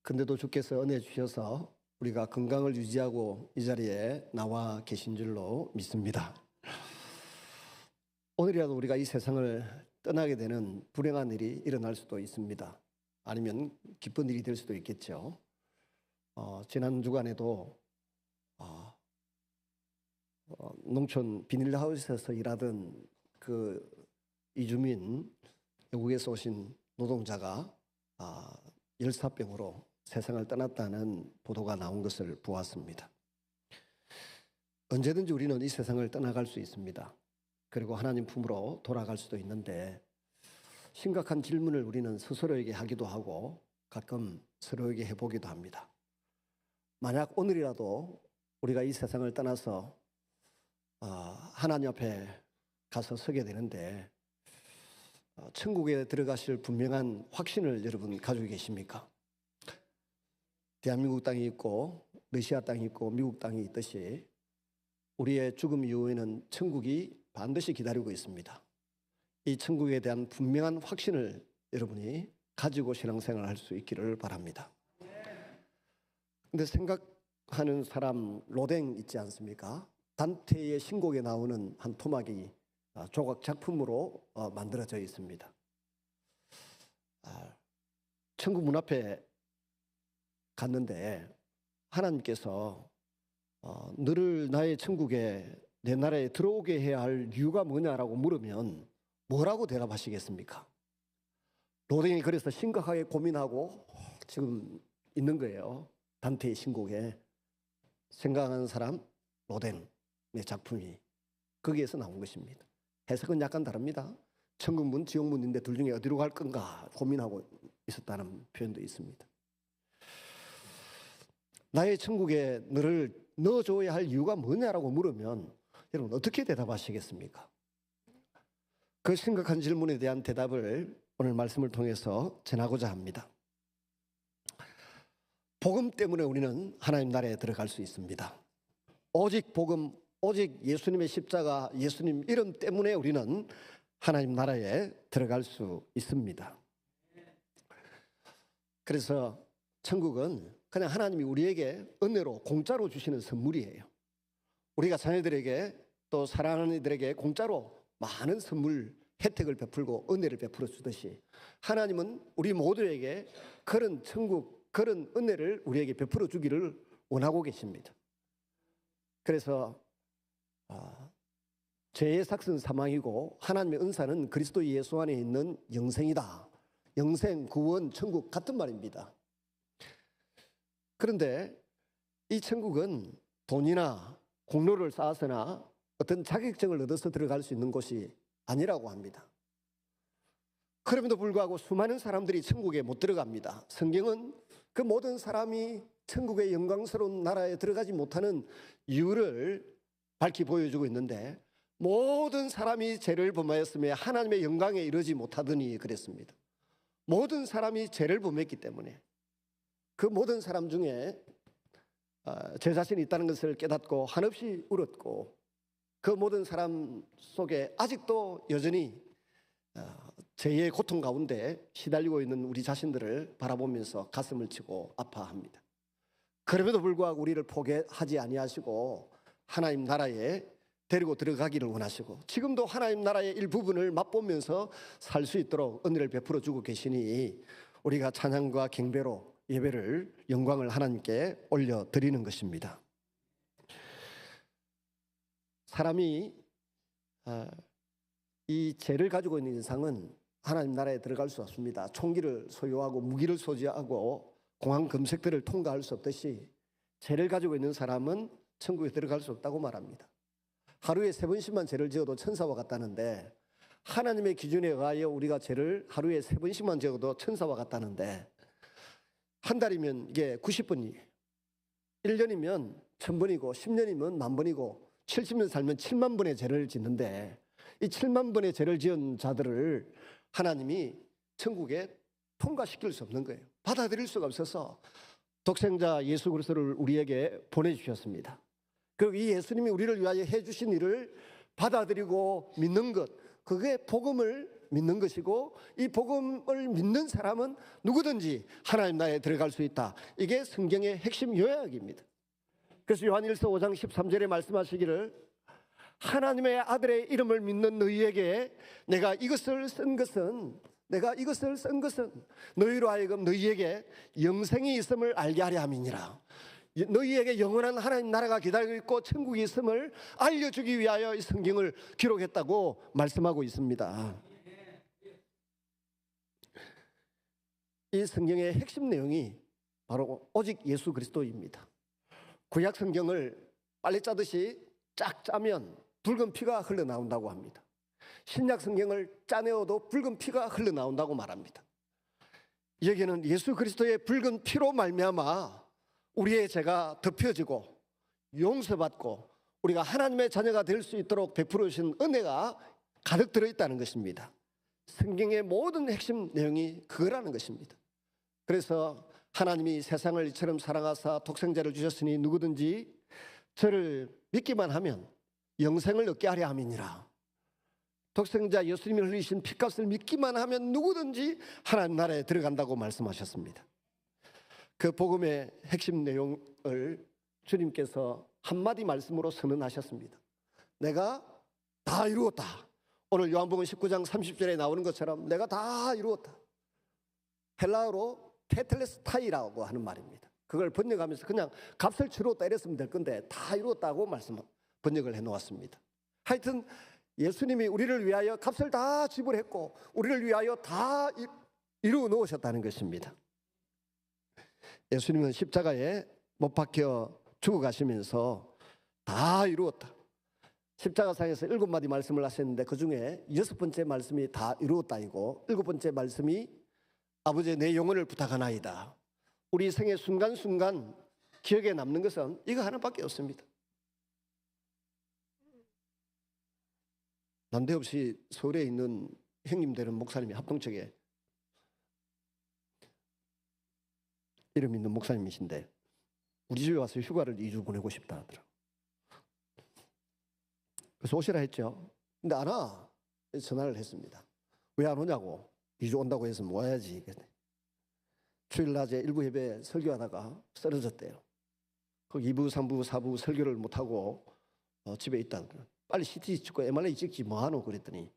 근데도 주께서 은혜 주셔서 우리가 건강을 유지하고 이 자리에 나와 계신 줄로 믿습니다. 오늘이라도 우리가 이 세상을 떠나게 되는 불행한 일이 일어날 수도 있습니다. 아니면 기쁜 일이 될 수도 있겠죠. 지난 주간에도 농촌 비닐하우스에서 일하던 그 이주민, 외국에서 오신 노동자가 열사병으로 세상을 떠났다는 보도가 나온 것을 보았습니다. 언제든지 우리는 이 세상을 떠나갈 수 있습니다. 그리고 하나님 품으로 돌아갈 수도 있는데 심각한 질문을 우리는 스스로에게 하기도 하고 가끔 서로에게 해보기도 합니다. 만약 오늘이라도 우리가 이 세상을 떠나서 하나님 앞에 가서 서게 되는데 천국에 들어가실 분명한 확신을 여러분 가지고 계십니까? 대한민국 땅이 있고 러시아 땅이 있고 미국 땅이 있듯이 우리의 죽음 이후에는 천국이 반드시 기다리고 있습니다. 이 천국에 대한 분명한 확신을 여러분이 가지고 신앙생활을 할 수 있기를 바랍니다. 그런데 생각하는 사람 로댕 있지 않습니까? 단테의 신곡에 나오는 한 토막이 조각 작품으로 만들어져 있습니다. 천국 문 앞에 갔는데 하나님께서 너를 나의 천국에 내 나라에 들어오게 해야 할 이유가 뭐냐라고 물으면 뭐라고 대답하시겠습니까? 로댕이 그래서 심각하게 고민하고 지금 있는 거예요. 단테의 신곡에 생각하는 사람 로댕의 작품이 거기에서 나온 것입니다. 해석은 약간 다릅니다. 천국문, 지옥문인데 둘 중에 어디로 갈 건가 고민하고 있었다는 표현도 있습니다. 나의 천국에 너를 넣어줘야 할 이유가 뭐냐라고 물으면 여러분 어떻게 대답하시겠습니까? 그 심각한 질문에 대한 대답을 오늘 말씀을 통해서 전하고자 합니다. 복음 때문에 우리는 하나님 나라에 들어갈 수 있습니다. 오직 복음, 오직 예수님의 십자가, 예수님 이름 때문에 우리는 하나님 나라에 들어갈 수 있습니다. 그래서 천국은 그냥 하나님이 우리에게 은혜로 공짜로 주시는 선물이에요. 우리가 자녀들에게 또 사랑하는 이들에게 공짜로 많은 선물, 혜택을 베풀고 은혜를 베풀어 주듯이 하나님은 우리 모두에게 그런 천국, 그런 은혜를 우리에게 베풀어 주기를 원하고 계십니다. 그래서 죄의 삭은 사망이고 하나님의 은사는 그리스도 예수 안에 있는 영생이다. 영생, 구원, 천국 같은 말입니다. 그런데 이 천국은 돈이나 공로를 쌓아서나 어떤 자격증을 얻어서 들어갈 수 있는 곳이 아니라고 합니다. 그럼에도 불구하고 수많은 사람들이 천국에 못 들어갑니다. 성경은 그 모든 사람이 천국의 영광스러운 나라에 들어가지 못하는 이유를 밝히 보여주고 있는데 모든 사람이 죄를 범하였으며 하나님의 영광에 이르지 못하더니 그랬습니다. 모든 사람이 죄를 범했기 때문에 그 모든 사람 중에 제 자신이 있다는 것을 깨닫고 한없이 울었고 그 모든 사람 속에 아직도 여전히 죄의 고통 가운데 시달리고 있는 우리 자신들을 바라보면서 가슴을 치고 아파합니다. 그럼에도 불구하고 우리를 포기하지 아니하시고 하나님 나라에 데리고 들어가기를 원하시고 지금도 하나님 나라의 일부분을 맛보면서 살 수 있도록 은혜를 베풀어 주고 계시니 우리가 찬양과 경배로 예배를 영광을 하나님께 올려드리는 것입니다. 사람이 이 죄를 가지고 있는 인상은 하나님 나라에 들어갈 수 없습니다. 총기를 소유하고 무기를 소지하고 공항 검색들을 통과할 수 없듯이 죄를 가지고 있는 사람은 천국에 들어갈 수 없다고 말합니다. 하루에 3번씩만 죄를 지어도 천사와 같다는데 하나님의 기준에 의하여 우리가 죄를 하루에 3번씩만 지어도 천사와 같다는데 한 달이면 이게 90번이에요. 1년이면 1000번이고 10년이면 10,000번이고 70년 살면 7만 번의 죄를 짓는데 이 7만 번의 죄를 지은 자들을 하나님이 천국에 통과시킬 수 없는 거예요. 받아들일 수가 없어서 독생자 예수 그리스도를 우리에게 보내주셨습니다. 그리고 이 예수님이 우리를 위하여 해주신 일을 받아들이고 믿는 것, 그게 복음을 믿는 것이고, 이 복음을 믿는 사람은 누구든지 하나님 나라에 들어갈 수 있다. 이게 성경의 핵심 요약입니다. 그래서 요한일서 5장 13절에 말씀하시기를, 하나님의 아들의 이름을 믿는 너희에게 내가 이것을 쓴 것은 너희로 하여금 너희에게 영생이 있음을 알게 하려 함이니라. 너희에게 영원한 하나님 나라가 기다리고 있고 천국이 있음을 알려주기 위하여 이 성경을 기록했다고 말씀하고 있습니다. 이 성경의 핵심 내용이 바로 오직 예수 그리스도입니다. 구약 성경을 빨리 짜듯이 쫙 짜면 붉은 피가 흘러나온다고 합니다. 신약 성경을 짜내어도 붉은 피가 흘러나온다고 말합니다. 여기는 예수 그리스도의 붉은 피로 말미암아 우리의 죄가 덮여지고 용서받고 우리가 하나님의 자녀가 될 수 있도록 베풀어 주신 은혜가 가득 들어있다는 것입니다. 성경의 모든 핵심 내용이 그거라는 것입니다. 그래서 하나님이 세상을 이처럼 사랑하사 독생자를 주셨으니 누구든지 저를 믿기만 하면 영생을 얻게 하려 함이니라. 독생자 예수님이 흘리신 피값을 믿기만 하면 누구든지 하나님 나라에 들어간다고 말씀하셨습니다. 그 복음의 핵심 내용을 주님께서 한마디 말씀으로 선언하셨습니다. 내가 다 이루었다. 오늘 요한복음 19장 30절에 나오는 것처럼 내가 다 이루었다. 헬라어로 테텔레스타이라고 하는 말입니다. 그걸 번역하면서 그냥 값을 치렀다 이랬으면 될 건데 다 이루었다고 번역을 해놓았습니다. 하여튼 예수님이 우리를 위하여 값을 다 지불했고 우리를 위하여 다 이루어 놓으셨다는 것입니다. 예수님은 십자가에 못 박혀 죽어가시면서 다 이루었다. 십자가상에서 7마디 말씀을 하셨는데 그 중에 6번째 말씀이 다 이루었다이고 7번째 말씀이 아버지 내 영혼을 부탁하나이다. 우리 생의 순간순간 기억에 남는 것은 이거 하나밖에 없습니다. 난데없이 서울에 있는 형님들은 목사님이 합동측에 이름 있는 목사님이신데 우리 집에 와서 휴가를 2주 보내고 싶다 하더라고요. 그래서 오시라 했죠. 근데 안 와. 전화를 했습니다. 왜 안 오냐고. 2주 온다고 해서 뭐 와야지. 주일 낮에 일부 예배 설교하다가 쓰러졌대요. 그 2부, 3부, 4부 설교를 못하고 집에 있다. 빨리 CT 찍고 MRI 찍지 뭐하노 그랬더니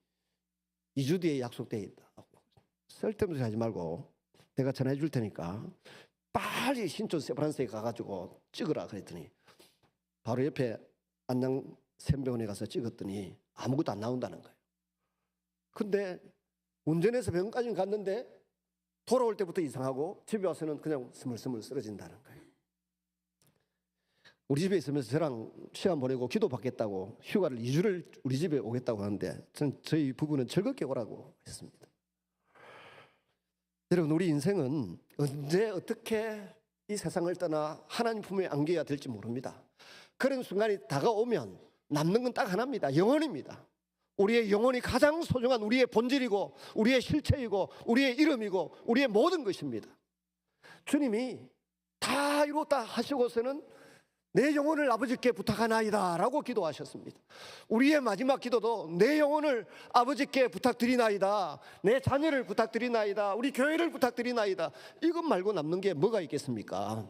2주 뒤에 약속돼 있다. 쓸데없는 소리 하지 말고 내가 전화해 줄 테니까 빨리 신촌 세브란스에 가가지고 찍으라 그랬더니 바로 옆에 안양샘병원에 가서 찍었더니 아무것도 안 나온다는 거예요. 근데 운전해서 병원까지 갔는데 돌아올 때부터 이상하고 집에 와서는 그냥 스물스물 쓰러진다는 거예요. 우리 집에 있으면서 저랑 시간 보내고 기도 받겠다고 휴가를 2주를 우리 집에 오겠다고 하는데 저희 부부는 즐겁게 오라고 했습니다. 여러분, 우리 인생은 언제 어떻게 이 세상을 떠나 하나님 품에 안겨야 될지 모릅니다. 그런 순간이 다가오면 남는 건 딱 하나입니다. 영혼입니다. 우리의 영혼이 가장 소중한 우리의 본질이고 우리의 실체이고 우리의 이름이고 우리의 모든 것입니다. 주님이 다 이루었다 하시고서는 내 영혼을 아버지께 부탁하나이다 라고 기도하셨습니다. 우리의 마지막 기도도 내 영혼을 아버지께 부탁드리나이다, 내 자녀를 부탁드리나이다, 우리 교회를 부탁드리나이다. 이것 말고 남는 게 뭐가 있겠습니까?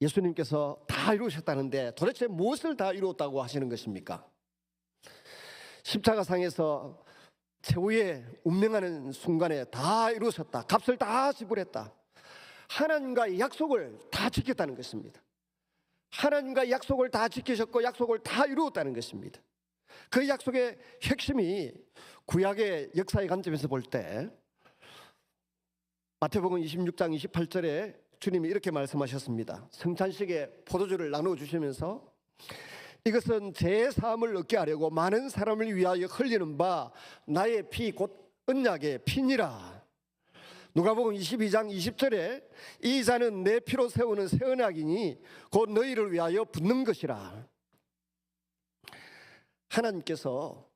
예수님께서 다 이루셨다는데 도대체 무엇을 다 이루었다고 하시는 것입니까? 십자가상에서 최후의 운명하는 순간에 다 이루셨다, 값을 다 지불했다, 하나님과의 약속을 다 지켰다는 것입니다. 하나님과의 약속을 다 지키셨고 약속을 다 이루었다는 것입니다. 그 약속의 핵심이 구약의 역사의 관점에서 볼 때 마태복음 26장 28절에 주님이 이렇게 말씀하셨습니다. 성찬식에 포도주를 나눠주시면서 이것은 제 사함을 얻게 하려고 많은 사람을 위하여 흘리는 바 나의 피 곧 언약의 피니라. 누가복음 22장 20절에 이 잔은 내 피로 세우는 새 언약이니 곧 너희를 위하여 붓는 것이라. 하나님께서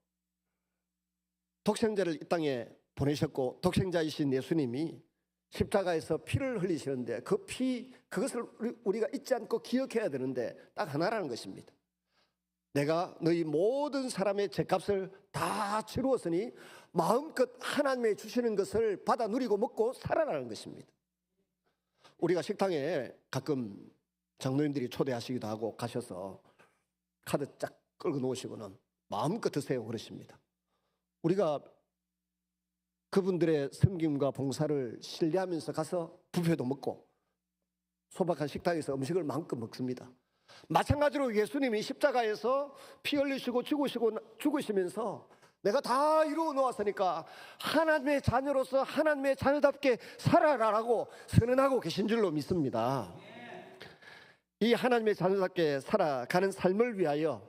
독생자를 이 땅에 보내셨고 독생자이신 예수님이 십자가에서 피를 흘리시는데 그 피, 그것을 우리가 잊지 않고 기억해야 되는데 딱 하나라는 것입니다. 내가 너희 모든 사람의 죄값을 다 치루었으니 마음껏 하나님의 주시는 것을 받아 누리고 먹고 살아라는 것입니다. 우리가 식당에 가끔 장로님들이 초대하시기도 하고 가셔서 카드 쫙 끌고 놓으시고는 마음껏 드세요 그러십니다. 우리가 그분들의 섬김과 봉사를 신뢰하면서 가서 뷔페도 먹고 소박한 식당에서 음식을 마음껏 먹습니다. 마찬가지로 예수님이 십자가에서 피 흘리시고 죽으시면서 내가 다 이루어 놓았으니까 하나님의 자녀로서 하나님의 자녀답게 살아라라고 선언하고 계신 줄로 믿습니다. 이 하나님의 자녀답게 살아가는 삶을 위하여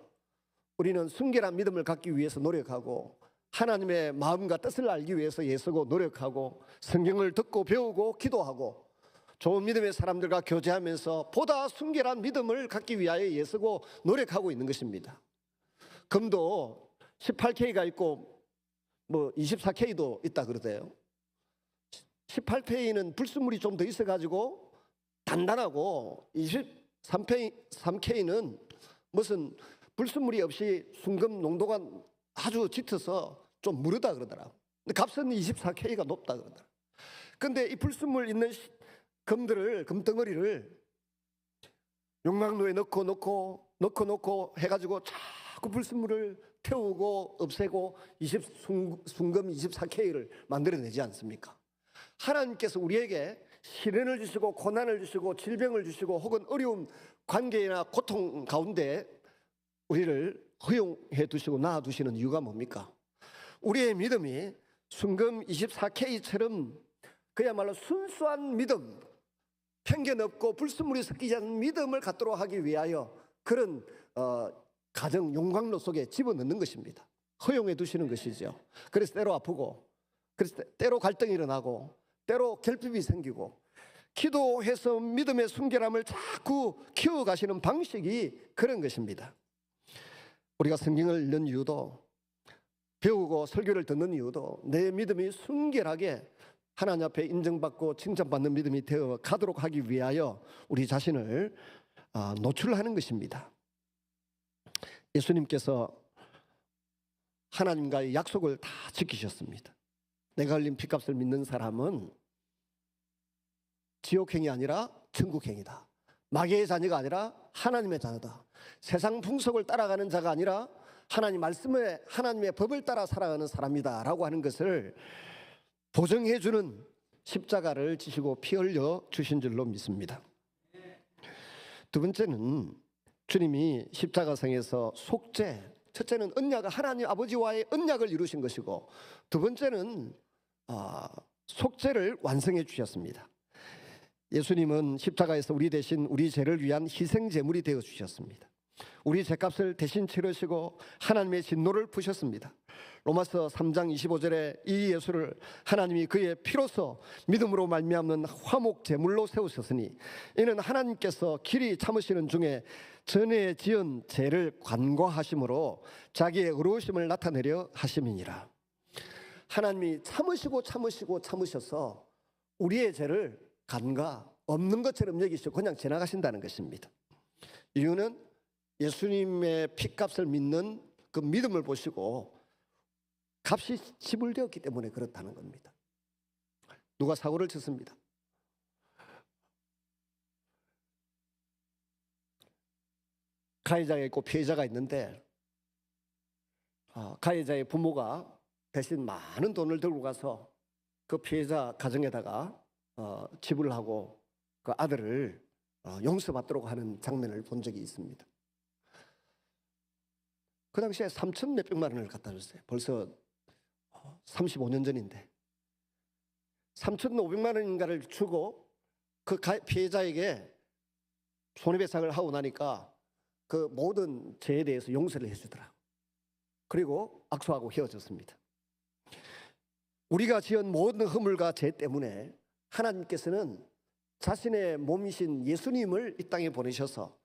우리는 순결한 믿음을 갖기 위해서 노력하고 하나님의 마음과 뜻을 알기 위해서 애쓰고 노력하고 성경을 듣고 배우고 기도하고 좋은 믿음의 사람들과 교제하면서 보다 순결한 믿음을 갖기 위하여 애쓰고 노력하고 있는 것입니다. 금도 18K가 있고 뭐 24K도 있다 그러대요. 18K는 불순물이 좀 더 있어가지고 단단하고 23K는 무슨 불순물이 없이 순금 농도가 아주 짙어서 좀 무르다 그러더라고. 근데 값은 24K가 높다 그러더라고. 근데 이 불순물 있는 금덩어리를 용광로에 넣고 해가지고 자꾸 불순물을 태우고 없애고 순금 24K를 만들어내지 않습니까? 하나님께서 우리에게 시련을 주시고 고난을 주시고 질병을 주시고 혹은 어려운 관계나 고통 가운데 우리를 허용해 두시고 놔두시는 이유가 뭡니까? 우리의 믿음이 순금 24K처럼 그야말로 순수한 믿음, 편견 없고 불순물이 섞이지 않는 믿음을 갖도록 하기 위하여 그런 가정 용광로 속에 집어넣는 것입니다. 허용해 두시는 것이죠. 그래서 때로 아프고, 그래서 때로 갈등이 일어나고, 때로 결핍이 생기고, 기도해서 믿음의 순결함을 자꾸 키워가시는 방식이 그런 것입니다. 우리가 성경을 읽는 이유도, 배우고 설교를 듣는 이유도 내 믿음이 순결하게 하나님 앞에 인정받고 칭찬받는 믿음이 되어 가도록 하기 위하여 우리 자신을 노출하는 것입니다. 예수님께서 하나님과의 약속을 다 지키셨습니다. 내가 흘린 피값을 믿는 사람은 지옥행이 아니라 천국행이다. 마귀의 자녀가 아니라 하나님의 자녀다. 세상 풍속을 따라가는 자가 아니라 하나님 말씀에 하나님의 법을 따라 살아가는 사람이다 라고 하는 것을 보증해 주는 십자가를 지시고 피 흘려 주신 줄로 믿습니다. 두 번째는 주님이 십자가상에서 속죄, 첫째는 언약을 하나님 아버지와의 언약을 이루신 것이고 두 번째는 속죄를 완성해 주셨습니다. 예수님은 십자가에서 우리 대신 우리 죄를 위한 희생 제물이 되어 주셨습니다. 우리 죄값을 대신 치르시고 하나님의 진노를 푸셨습니다. 로마서 3장 25절에 이 예수를 하나님이 그의 피로서 믿음으로 말미암는 화목 제물로 세우셨으니 이는 하나님께서 길이 참으시는 중에 전에 지은 죄를 관과하심으로 자기의 의로우심을 나타내려 하심이니라. 하나님이 참으셔서 우리의 죄를 간과 없는 것처럼 여기시고 그냥 지나가신다는 것입니다. 이유는 예수님의 피값을 믿는 그 믿음을 보시고 값이 지불되었기 때문에 그렇다는 겁니다. 누가 사고를 쳤습니다. 가해자가 있고 피해자가 있는데 가해자의 부모가 대신 많은 돈을 들고 가서 그 피해자 가정에다가 지불을 하고 그 아들을 용서받도록 하는 장면을 본 적이 있습니다. 그 당시에 3천 몇백만 원을 갖다 줬어요. 벌써 35년 전인데 3,500만 원인가를 주고 그 피해자에게 손해배상을 하고 나니까 그 모든 죄에 대해서 용서를 해주더라. 그리고 악수하고 헤어졌습니다. 우리가 지은 모든 허물과 죄 때문에 하나님께서는 자신의 몸이신 예수님을 이 땅에 보내셔서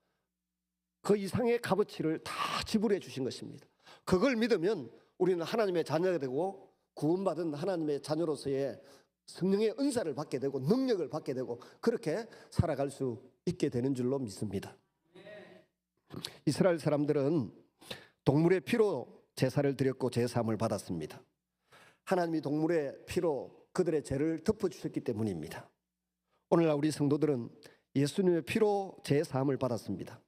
그 이상의 값어치를 다 지불해 주신 것입니다. 그걸 믿으면 우리는 하나님의 자녀가 되고 구원받은 하나님의 자녀로서의 성령의 은사를 받게 되고 능력을 받게 되고 그렇게 살아갈 수 있게 되는 줄로 믿습니다. 이스라엘 사람들은 동물의 피로 제사를 드렸고 제사함을 받았습니다. 하나님이 동물의 피로 그들의 죄를 덮어주셨기 때문입니다. 오늘날 우리 성도들은 예수님의 피로 제사함을 받았습니다.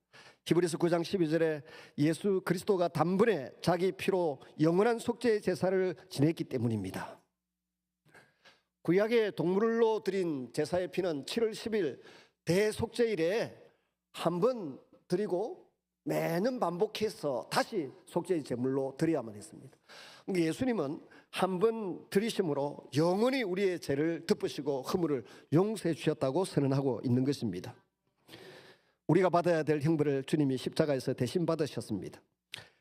히브리서 9장 12절에 예수 그리스도가 단번에 자기 피로 영원한 속죄의 제사를 지냈기 때문입니다. 구약의 동물로 드린 제사의 피는 7월 10일 대속죄일에 한 번 드리고 매년 반복해서 다시 속죄의 제물로 드려야만 했습니다. 예수님은 한 번 드리심으로 영원히 우리의 죄를 덮으시고 허물을 용서해 주셨다고 선언하고 있는 것입니다. 우리가 받아야 될 형벌을 주님이 십자가에서 대신 받으셨습니다.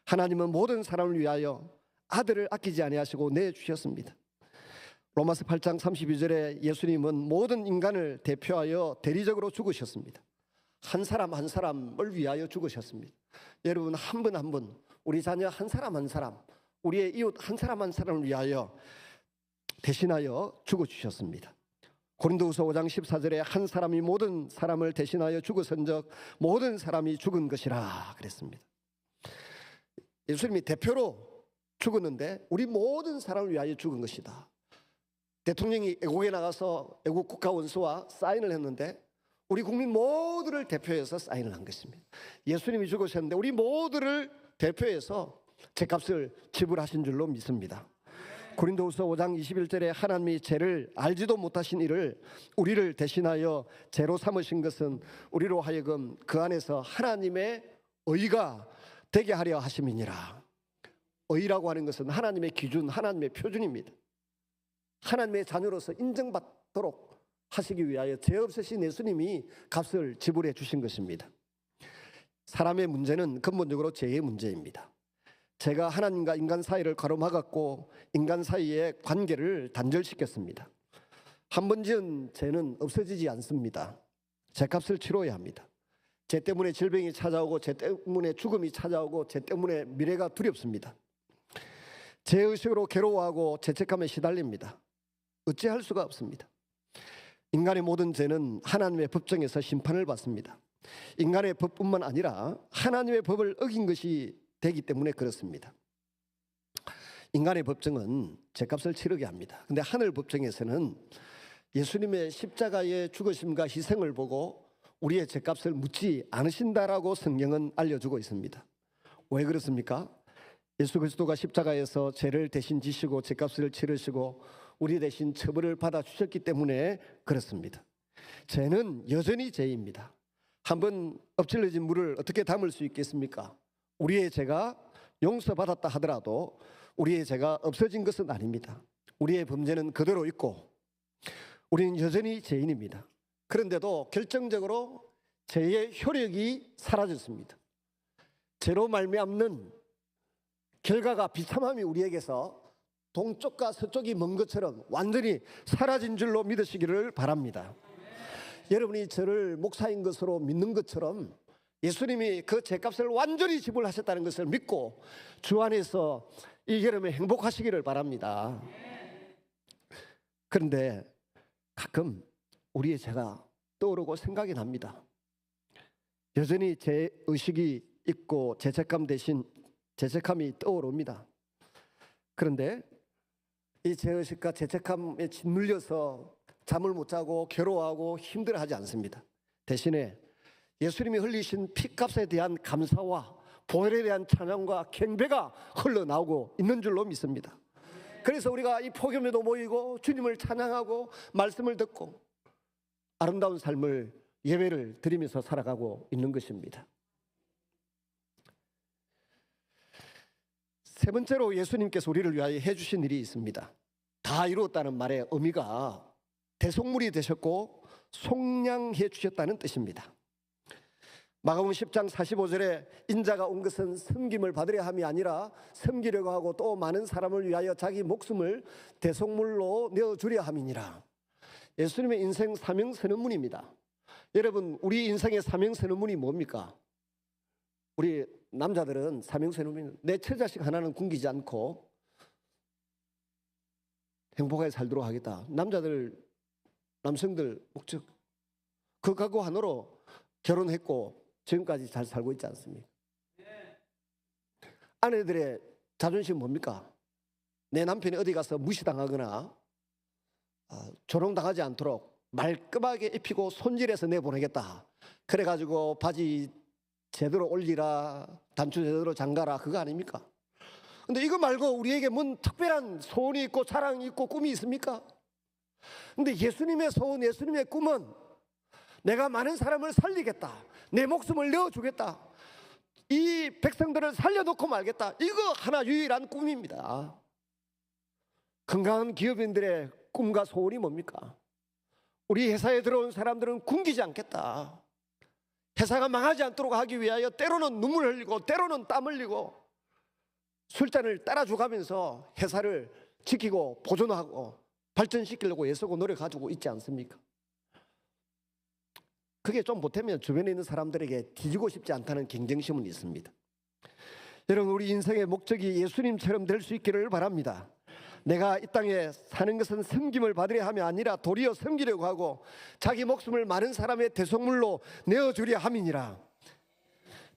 하나님은 모든 사람을 위하여 아들을 아끼지 아니하시고 내주셨습니다. 로마서 8장 32절에 예수님은 모든 인간을 대표하여 대리적으로 죽으셨습니다. 한 사람 한 사람을 위하여 죽으셨습니다. 여러분, 한 분 한 분, 우리 자녀 한 사람 한 사람, 우리의 이웃 한 사람 한 사람을 위하여 대신하여 죽어주셨습니다. 고린도후서 5장 14절에 한 사람이 모든 사람을 대신하여 죽으선즉 모든 사람이 죽은 것이라 그랬습니다. 예수님이 대표로 죽었는데 우리 모든 사람을 위하여 죽은 것이다. 대통령이 애국에 나가서 애국 국가 원수와 사인을 했는데 우리 국민 모두를 대표해서 사인을 한 것입니다. 예수님이 죽으셨는데 우리 모두를 대표해서 죄값을 지불하신 줄로 믿습니다. 고린도후서 5장 21절에 하나님이 죄를 알지도 못하신 이를 우리를 대신하여 죄로 삼으신 것은 우리로 하여금 그 안에서 하나님의 의가 되게 하려 하심이니라. 의라고 하는 것은 하나님의 기준, 하나님의 표준입니다. 하나님의 자녀로서 인정받도록 하시기 위하여 죄 없으신 예수님이 값을 지불해 주신 것입니다. 사람의 문제는 근본적으로 죄의 문제입니다. 죄가 하나님과 인간 사이를 가로막았고 인간 사이의 관계를 단절시켰습니다. 한 번 지은 죄는 없어지지 않습니다. 죄값을 치러야 합니다. 죄 때문에 질병이 찾아오고 죄 때문에 죽음이 찾아오고 죄 때문에 미래가 두렵습니다. 죄의식으로 괴로워하고 죄책감에 시달립니다. 어찌할 수가 없습니다. 인간의 모든 죄는 하나님의 법정에서 심판을 받습니다. 인간의 법뿐만 아니라 하나님의 법을 어긴 것이 되기 때문에 그렇습니다. 인간의 법정은 죄값을 치르게 합니다. 그런데 하늘 법정에서는 예수님의 십자가의 죽으심과 희생을 보고 우리의 죄값을 묻지 않으신다라고 성경은 알려주고 있습니다. 왜 그렇습니까? 예수 그리스도가 십자가에서 죄를 대신 지시고 죄값을 치르시고 우리 대신 처벌을 받아주셨기 때문에 그렇습니다. 죄는 여전히 죄입니다. 한번 엎질러진 물을 어떻게 담을 수 있겠습니까? 우리의 죄가 용서받았다 하더라도 우리의 죄가 없어진 것은 아닙니다. 우리의 범죄는 그대로 있고 우리는 여전히 죄인입니다. 그런데도 결정적으로 죄의 효력이 사라졌습니다. 죄로 말미암는 결과가 비참함이 우리에게서 동쪽과 서쪽이 먼 것처럼 완전히 사라진 줄로 믿으시기를 바랍니다. 여러분이 저를 목사인 것으로 믿는 것처럼 예수님이 그 죄값을 완전히 지불하셨다는 것을 믿고 주 안에서 이 여름에 행복하시기를 바랍니다. 그런데 가끔 우리의 죄가 떠오르고 생각이 납니다. 여전히 죄의식이 있고 죄책감 대신 죄책감이 떠오릅니다. 그런데 이 죄의식과 죄책감에 짓눌려서 잠을 못 자고 괴로워하고 힘들어하지 않습니다. 대신에 예수님이 흘리신 피값에 대한 감사와 보혈에 대한 찬양과 경배가 흘러나오고 있는 줄로 믿습니다. 그래서 우리가 이 폭염에도 모이고 주님을 찬양하고 말씀을 듣고 아름다운 삶을 예배를 드리면서 살아가고 있는 것입니다. 세 번째로 예수님께서 우리를 위하여 해주신 일이 있습니다. 다 이루었다는 말의 의미가 대속물이 되셨고 속량해 주셨다는 뜻입니다. 마가복음 10장 45절에 인자가 온 것은 섬김을 받으려 함이 아니라 섬기려고 하고 또 많은 사람을 위하여 자기 목숨을 대속물로 내어주려 함이니라. 예수님의 인생 사명 선언문입니다. 여러분, 우리 인생의 사명 선언문이 뭡니까? 우리 남자들은 사명 선언문이 내 처자식 하나는 굶기지 않고 행복하게 살도록 하겠다. 남성들 목적 그 각오 하나로 결혼했고 지금까지 잘 살고 있지 않습니까? 아내들의 자존심은 뭡니까? 내 남편이 어디 가서 무시당하거나 조롱당하지 않도록 말끔하게 입히고 손질해서 내보내겠다. 그래가지고 바지 제대로 올리라, 단추 제대로 잠가라, 그거 아닙니까? 근데 이거 말고 우리에게 뭔 특별한 소원이 있고 자랑이 있고 꿈이 있습니까? 근데 예수님의 소원, 예수님의 꿈은 내가 많은 사람을 살리겠다, 내 목숨을 내어주겠다, 이 백성들을 살려놓고 말겠다, 이거 하나 유일한 꿈입니다. 건강한 기업인들의 꿈과 소원이 뭡니까? 우리 회사에 들어온 사람들은 굶기지 않겠다, 회사가 망하지 않도록 하기 위하여 때로는 눈물 흘리고 때로는 땀 흘리고 술잔을 따라줘가면서 회사를 지키고 보존하고 발전시키려고 애쓰고 노력가지고 있지 않습니까? 그게 좀 보태면 주변에 있는 사람들에게 뒤지고 싶지 않다는 경쟁심은 있습니다. 여러분, 우리 인생의 목적이 예수님처럼 될 수 있기를 바랍니다. 내가 이 땅에 사는 것은 섬김을 받으려 함이 아니라 도리어 섬기려고 하고 자기 목숨을 많은 사람의 대속물로 내어주려 함이니라.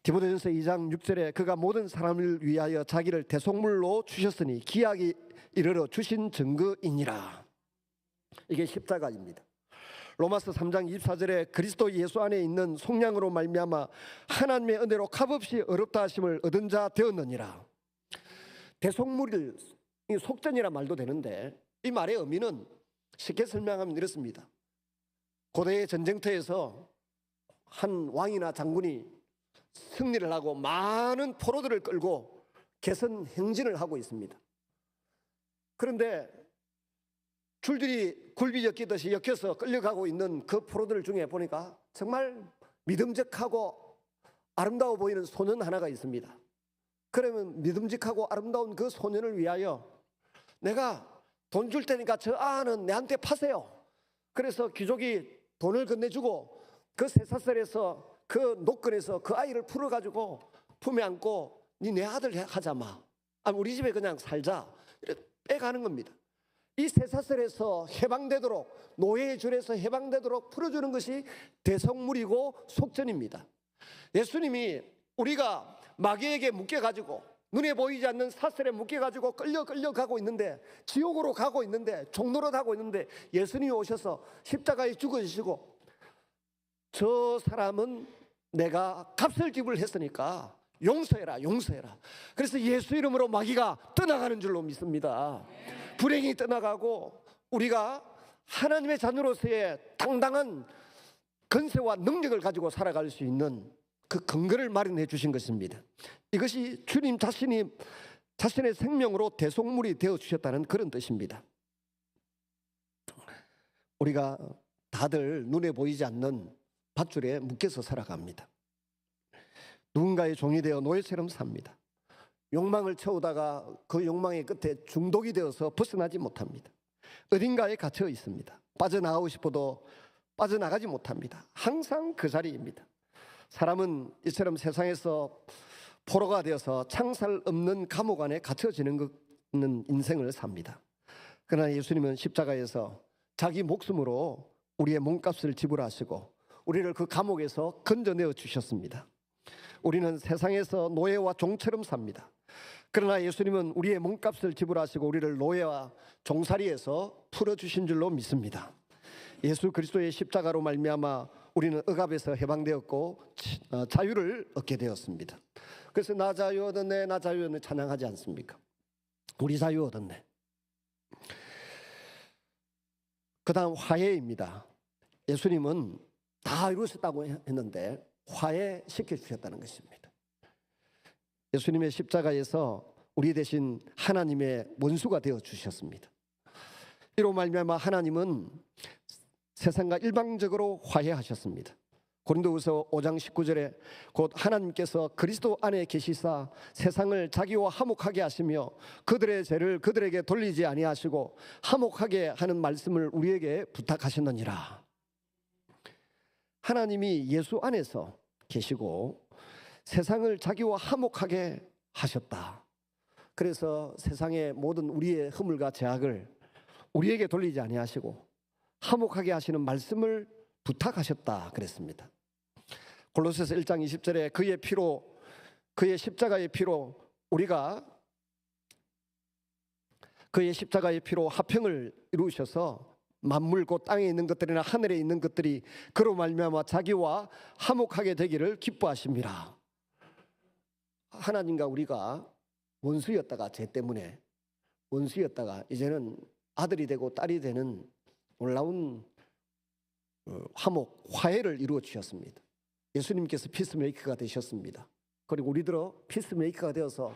디모데전서 2장 6절에 그가 모든 사람을 위하여 자기를 대속물로 주셨으니 기약이 이르러 주신 증거이니라. 이게 십자가입니다. 로마서 3장 24절에 그리스도 예수 안에 있는 속량으로 말미암아 하나님의 은혜로 값없이 어렵다 하심을 얻은 자 되었느니라. 대속물을 속전이라 말도 되는데 이 말의 의미는 쉽게 설명하면 이렇습니다. 고대의 전쟁터에서 한 왕이나 장군이 승리를 하고 많은 포로들을 끌고 개선 행진을 하고 있습니다. 그런데 줄들이 굴비 엮이듯이 엮여서 끌려가고 있는 그 포로들 중에 보니까 정말 믿음직하고 아름다워 보이는 소년 하나가 있습니다. 그러면 믿음직하고 아름다운 그 소년을 위하여 내가 돈 줄 테니까 저 아는 내한테 파세요. 그래서 귀족이 돈을 건네주고 그 쇠사슬에서 그 노끈에서 그 아이를 풀어가지고 품에 안고 니 내 아들 하자마, 우리 집에 그냥 살자, 이렇게 빼가는 겁니다. 이 쇠사슬에서 해방되도록, 노예의 줄에서 해방되도록 풀어주는 것이 대속물이고 속전입니다. 예수님이 우리가 마귀에게 묶여가지고 눈에 보이지 않는 사슬에 묶여가지고 끌려가고 있는데, 지옥으로 가고 있는데, 종노릇하고 있는데 예수님이 오셔서 십자가에 죽어주시고 저 사람은 내가 값을 지불했으니까 용서해라, 용서해라. 그래서 예수 이름으로 마귀가 떠나가는 줄로 믿습니다. 불행이 떠나가고 우리가 하나님의 자녀로서의 당당한 권세와 능력을 가지고 살아갈 수 있는 그 근거를 마련해 주신 것입니다. 이것이 주님 자신이 자신의 생명으로 대속물이 되어 주셨다는 그런 뜻입니다. 우리가 다들 눈에 보이지 않는 밧줄에 묶여서 살아갑니다. 누군가의 종이 되어 노예처럼 삽니다. 욕망을 채우다가 그 욕망의 끝에 중독이 되어서 벗어나지 못합니다. 어딘가에 갇혀 있습니다. 빠져나가고 싶어도 빠져나가지 못합니다. 항상 그 자리입니다. 사람은 이처럼 세상에서 포로가 되어서 창살 없는 감옥 안에 갇혀지는 것은 인생을 삽니다. 그러나 예수님은 십자가에서 자기 목숨으로 우리의 몸값을 지불하시고 우리를 그 감옥에서 건져내어 주셨습니다. 우리는 세상에서 노예와 종처럼 삽니다. 그러나 예수님은 우리의 몸값을 지불하시고 우리를 노예와 종살이에서 풀어주신 줄로 믿습니다. 예수 그리스도의 십자가로 말미암아 우리는 억압에서 해방되었고 자유를 얻게 되었습니다. 그래서 나 자유 얻었네, 나 자유 얻네 찬양하지 않습니까? 우리 자유 얻었네. 그 다음 화해입니다. 예수님은 다 이루셨다고 했는데 화해시켜 주셨다는 것입니다. 예수님의 십자가에서 우리 대신 하나님의 원수가 되어 주셨습니다. 이로 말미암아 하나님은 세상과 일방적으로 화해하셨습니다. 고린도후서 5장 19절에 곧 하나님께서 그리스도 안에 계시사 세상을 자기와 화목하게 하시며 그들의 죄를 그들에게 돌리지 아니하시고 화목하게 하는 말씀을 우리에게 부탁하셨느니라. 하나님이 예수 안에서 계시고 세상을 자기와 화목하게 하셨다. 그래서 세상의 모든 우리의 허물과 죄악을 우리에게 돌리지 아니하시고 화목하게 하시는 말씀을 부탁하셨다 그랬습니다. 골로새서 1장 20절에 그의 피로, 그의 십자가의 피로 우리가 그의 십자가의 피로 화평을 이루셔서 만물 곧 땅에 있는 것들이나 하늘에 있는 것들이 그로 말미암아 자기와 화목하게 되기를 기뻐하십니다. 하나님과 우리가 원수였다가 죄 때문에 원수였다가 이제는 아들이 되고 딸이 되는 놀라운 화목, 화해를 이루어 주셨습니다. 예수님께서 피스메이커가 되셨습니다. 그리고 우리들어 피스메이커가 되어서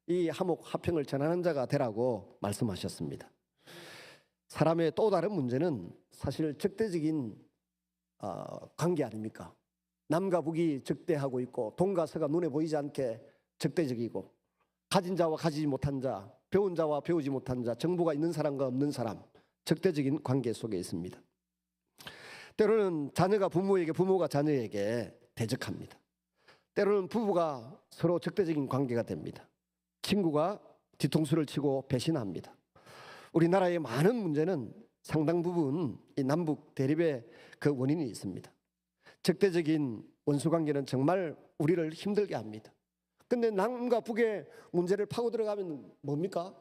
이 화목, 화평을 전하는 자가 되라고 말씀하셨습니다. 사람의 또 다른 문제는 사실 적대적인 관계 아닙니까? 남과 북이 적대하고 있고 동과 서가 눈에 보이지 않게 적대적이고 가진 자와 가지지 못한 자, 배운 자와 배우지 못한 자, 정보가 있는 사람과 없는 사람, 적대적인 관계 속에 있습니다. 때로는 자녀가 부모에게, 부모가 자녀에게 대적합니다. 때로는 부부가 서로 적대적인 관계가 됩니다. 친구가 뒤통수를 치고 배신합니다. 우리나라의 많은 문제는 상당 부분 이 남북 대립의 그 원인이 있습니다. 적대적인 원수관계는 정말 우리를 힘들게 합니다. 근데 남과 북의 문제를 파고 들어가면 뭡니까?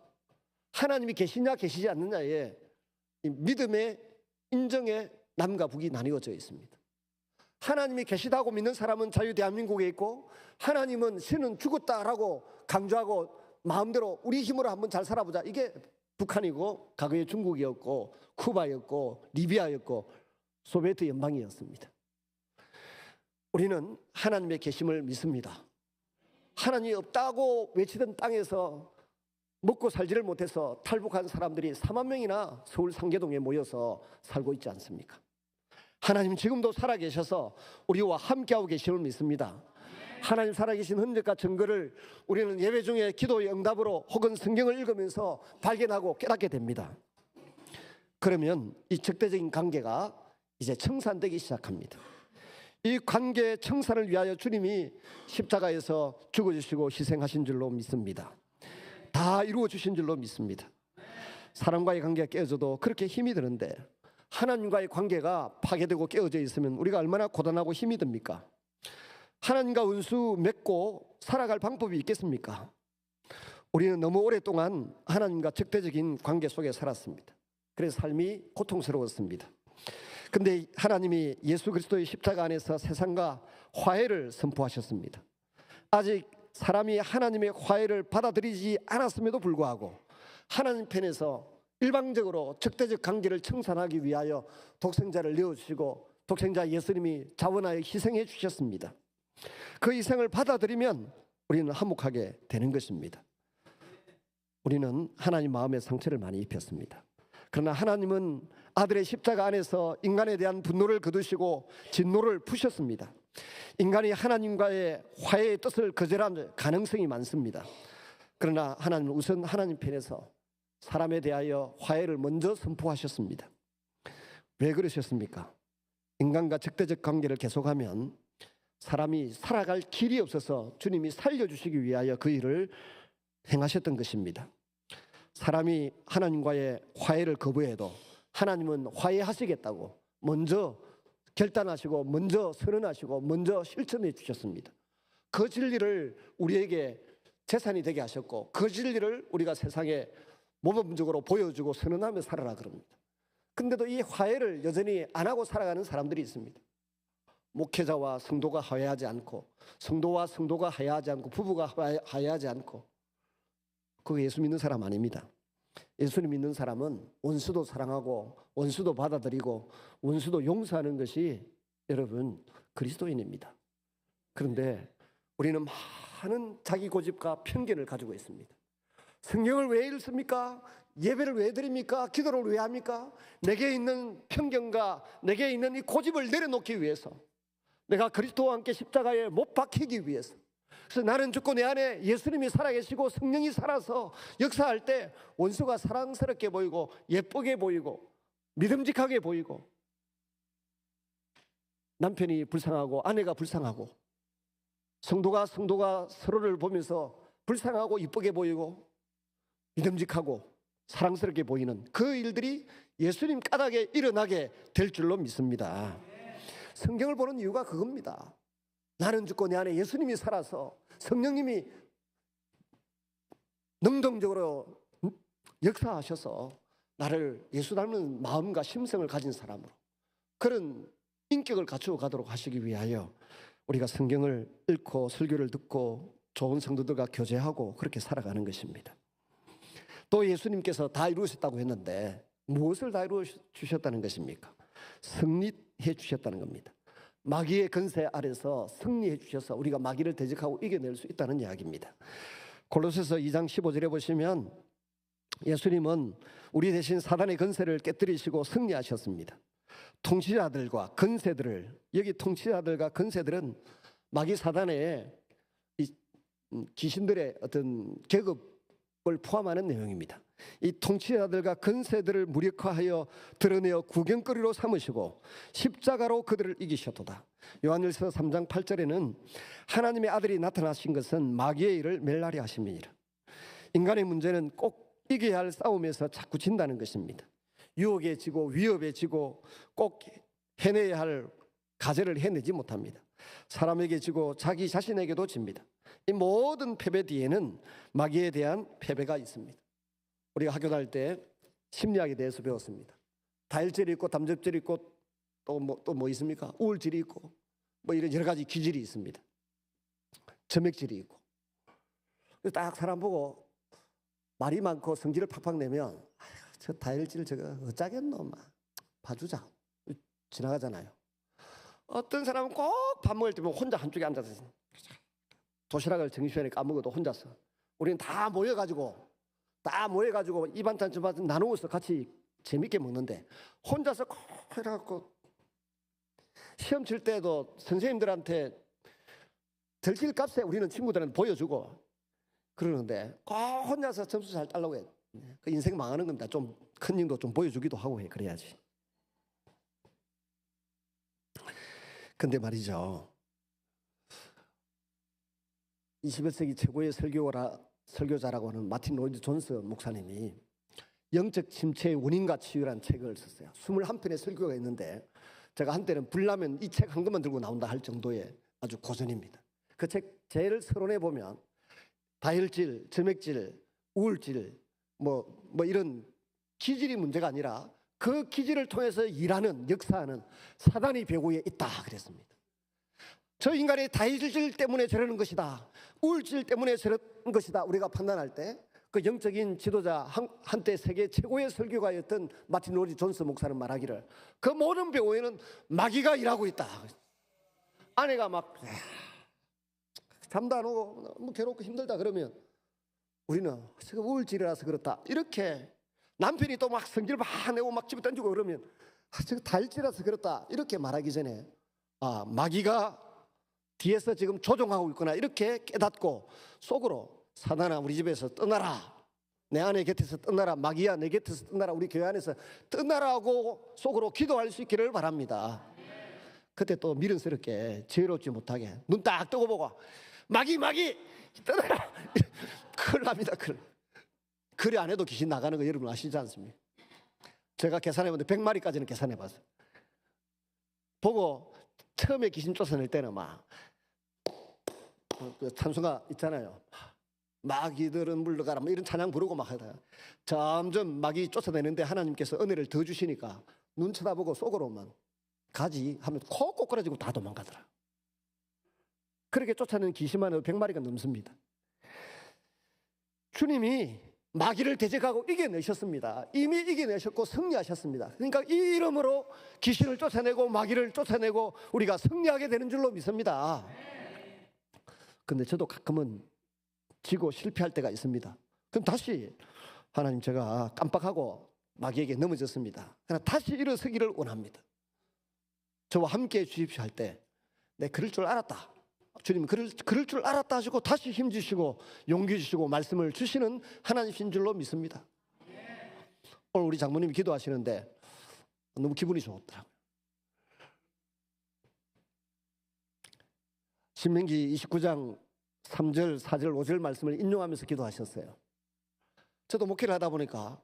하나님이 계시냐 계시지 않느냐에 믿음의 인정의 남과 북이 나뉘어져 있습니다. 하나님이 계시다고 믿는 사람은 자유 대한민국에 있고, 하나님은 신은 죽었다라고 강조하고 마음대로 우리 힘으로 한번 잘 살아보자, 이게 북한이고 과거에 중국이었고 쿠바였고 리비아였고 소비에트 연방이었습니다. 우리는 하나님의 계심을 믿습니다. 하나님이 없다고 외치던 땅에서 먹고 살지를 못해서 탈북한 사람들이 4만 명이나 서울 상계동에 모여서 살고 있지 않습니까? 하나님 지금도 살아계셔서 우리와 함께하고 계심을 믿습니다. 하나님 살아계신 흔적과 증거를 우리는 예배 중에 기도의 응답으로 혹은 성경을 읽으면서 발견하고 깨닫게 됩니다. 그러면 이 적대적인 관계가 이제 청산되기 시작합니다. 이 관계 청산을 위하여 주님이 십자가에서 죽어주시고 희생하신 줄로 믿습니다. 다 이루어 주신 줄로 믿습니다. 사람과의 관계가 깨어져도 그렇게 힘이 드는데 하나님과의 관계가 파괴되고 깨어져 있으면 우리가 얼마나 고단하고 힘이 듭니까? 하나님과 원수 맺고 살아갈 방법이 있겠습니까? 우리는 너무 오랫동안 하나님과 적대적인 관계 속에 살았습니다. 그래서 삶이 고통스러웠습니다. 근데 하나님이 예수 그리스도의 십자가 안에서 세상과 화해를 선포하셨습니다. 아직 사람이 하나님의 화해를 받아들이지 않았음에도 불구하고 하나님 편에서 일방적으로 적대적 관계를 청산하기 위하여 독생자를 내어주시고 독생자 예수님이 자원하여 희생해 주셨습니다. 그 희생을 받아들이면 우리는 화목하게 되는 것입니다. 우리는 하나님 마음에 상처를 많이 입혔습니다. 그러나 하나님은 아들의 십자가 안에서 인간에 대한 분노를 거두시고 진노를 푸셨습니다. 인간이 하나님과의 화해의 뜻을 거절한 가능성이 많습니다. 그러나 하나님은 우선 하나님 편에서 사람에 대하여 화해를 먼저 선포하셨습니다. 왜 그러셨습니까? 인간과 적대적 관계를 계속하면 사람이 살아갈 길이 없어서 주님이 살려주시기 위하여 그 일을 행하셨던 것입니다. 사람이 하나님과의 화해를 거부해도 하나님은 화해하시겠다고 먼저 결단하시고 먼저 선언하시고 먼저 실천해 주셨습니다. 그 진리를 우리에게 재산이 되게 하셨고 그 진리를 우리가 세상에 모범적으로 보여주고 선언하며 살아라 그럽니다. 근데도 이 화해를 여전히 안 하고 살아가는 사람들이 있습니다. 목회자와 성도가 화해하지 않고 성도와 성도가 화해하지 않고 부부가 화해하지 않고 그거 예수 믿는 사람 아닙니다. 예수님 믿는 사람은 원수도 사랑하고 원수도 받아들이고 원수도 용서하는 것이 여러분 그리스도인입니다. 그런데 우리는 많은 자기 고집과 편견을 가지고 있습니다. 성경을 왜 읽습니까? 예배를 왜 드립니까? 기도를 왜 합니까? 내게 있는 편견과 내게 있는 이 고집을 내려놓기 위해서, 내가 그리스도와 함께 십자가에 못 박히기 위해서. 그래서 나는 죽고 내 안에 예수님이 살아계시고 성령이 살아서 역사할 때 원수가 사랑스럽게 보이고 예쁘게 보이고 믿음직하게 보이고 남편이 불쌍하고 아내가 불쌍하고 성도가 서로를 보면서 불쌍하고 이쁘게 보이고 믿음직하고 사랑스럽게 보이는 그 일들이 예수님 까닭에 일어나게 될 줄로 믿습니다. 성경을 보는 이유가 그겁니다. 나는 죽고 내 안에 예수님이 살아서 성령님이 능동적으로 역사하셔서 나를 예수 닮은 마음과 심성을 가진 사람으로, 그런 인격을 갖추어 가도록 하시기 위하여 우리가 성경을 읽고 설교를 듣고 좋은 성도들과 교제하고 그렇게 살아가는 것입니다. 또 예수님께서 다 이루셨다고 했는데 무엇을 다 이루어 주셨다는 것입니까? 승리해 주셨다는 겁니다. 마귀의 권세 아래서 승리해 주셔서 우리가 마귀를 대적하고 이겨낼 수 있다는 이야기입니다. 골로새서 2장 15절에 보시면 예수님은 우리 대신 사단의 권세를 깨뜨리시고 승리하셨습니다. 통치자들과 권세들을, 여기 통치자들과 권세들은 마귀 사단의 귀신들의 어떤 계급을 포함하는 내용입니다. 이 통치자들과 권세들을 무력화하여 드러내어 구경거리로 삼으시고 십자가로 그들을 이기셨도다. 요한일서 3장 8절에는 하나님의 아들이 나타나신 것은 마귀의 일을 멸하려 하심이니라. 인간의 문제는 꼭 이겨야 할 싸움에서 자꾸 진다는 것입니다. 유혹에 지고 위협에 지고 꼭 해내야 할 과제를 해내지 못합니다. 사람에게 지고 자기 자신에게도 집니다. 이 모든 패배 뒤에는 마귀에 대한 패배가 있습니다. 우리가 학교 다닐 때 심리학에 대해서 배웠습니다. 다혈질이 있고 담즙질이 있고 또 뭐 있습니까? 우울질이 있고 뭐 이런 여러 가지 기질이 있습니다. 점액질이 있고. 딱 사람 보고 말이 많고 성질을 팍팍 내면 저 다혈질 저거 어쩌겠노 막 봐주자 지나가잖아요. 어떤 사람은 꼭 밥 먹을 때 보면 혼자 한쪽에 앉아서 도시락을 정시간에 까먹어도 혼자서, 우리는 다 모여가지고 이 반찬 저 반찬 나누어서 같이 재밌게 먹는데 혼자서 꼭 해갖고 시험 칠 때도 선생님들한테 덜칠 값에 우리는 친구들한테 보여주고 그러는데 꼭 혼자서 점수 잘 따려고 해. 그 인생 망하는 겁니다. 좀 큰 힘도 좀 보여주기도 하고 해. 그래야지. 근데 말이죠, 21세기 최고의 설교자라고 하는 마틴 로이드 존스 목사님이 영적 침체의 원인과 치유라는 책을 썼어요. 21편의 설교가 있는데 제가 한때는 불나면 이 책 한 권만 들고 나온다 할 정도의 아주 고전입니다. 그 책 제일 서론에 보면 다혈질, 점액질, 우울질 뭐 이런 기질이 문제가 아니라 그 기질을 통해서 일하는, 역사하는 사단이 배후에 있다 그랬습니다. 저 인간의 다혈질 때문에 저러는 것이다, 우울질 때문에 저러는 것이다 우리가 판단할 때 그 영적인 지도자, 한때 세계 최고의 설교가였던 마틴 로이드 존스 목사는 말하기를 그 모든 배후에는 마귀가 일하고 있다. 아내가 막 잠도 안 오고 너무 괴롭고 힘들다 그러면 우리는 우울질이라서 그렇다 이렇게, 남편이 또 막 성질 막 내고 막 집에 던지고 그러면 저거 다혈질이라서 그렇다 이렇게 말하기 전에 마귀가 뒤에서 지금 조종하고 있구나 이렇게 깨닫고 속으로 사단아 우리 집에서 떠나라, 내 아내 곁에서 떠나라, 마귀야 내 곁에서 떠나라, 우리 교회 안에서 떠나라고 속으로 기도할 수 있기를 바랍니다. 그때 또 미련스럽게 지혜롭지 못하게 눈 딱 뜨고 보고 마귀 떠나라 큰일 납니다. 그래 안 해도 귀신 나가는 거 여러분 아시지 않습니까? 제가 계산해봤는데 100마리까지는 계산해봤어요. 보고 처음에 귀신 쫓아낼 때는 막 그 찬송가 있잖아요. 마귀들은 물러가라 뭐 이런 찬양 부르고 막 하다가 점점 마귀 쫓아내는데 하나님께서 은혜를 더 주시니까 눈 쳐다보고 속으로만 가지 하면 코 꼬꾸라지고 다 도망가더라. 그렇게 쫓아내는 귀신만 해도 100마리가 넘습니다. 주님이 마귀를 대적하고 이겨내셨습니다. 이미 이겨내셨고 승리하셨습니다. 그러니까 이 이름으로 귀신을 쫓아내고 마귀를 쫓아내고 우리가 승리하게 되는 줄로 믿습니다. 근데 저도 가끔은 지고 실패할 때가 있습니다. 그럼 다시 하나님 제가 깜빡하고 마귀에게 넘어졌습니다. 그러나 다시 일어서기를 원합니다. 저와 함께 해 주십시오 할 때 내 그럴 줄 알았다. 주님 그럴 줄 알았다 하시고 다시 힘 주시고 용기 주시고 말씀을 주시는 하나님이신 줄로 믿습니다. 오늘 우리 장모님이 기도하시는데 너무 기분이 좋더라고요. 신명기 29장 3절, 4절, 5절 말씀을 인용하면서 기도하셨어요. 저도 목회를 하다 보니까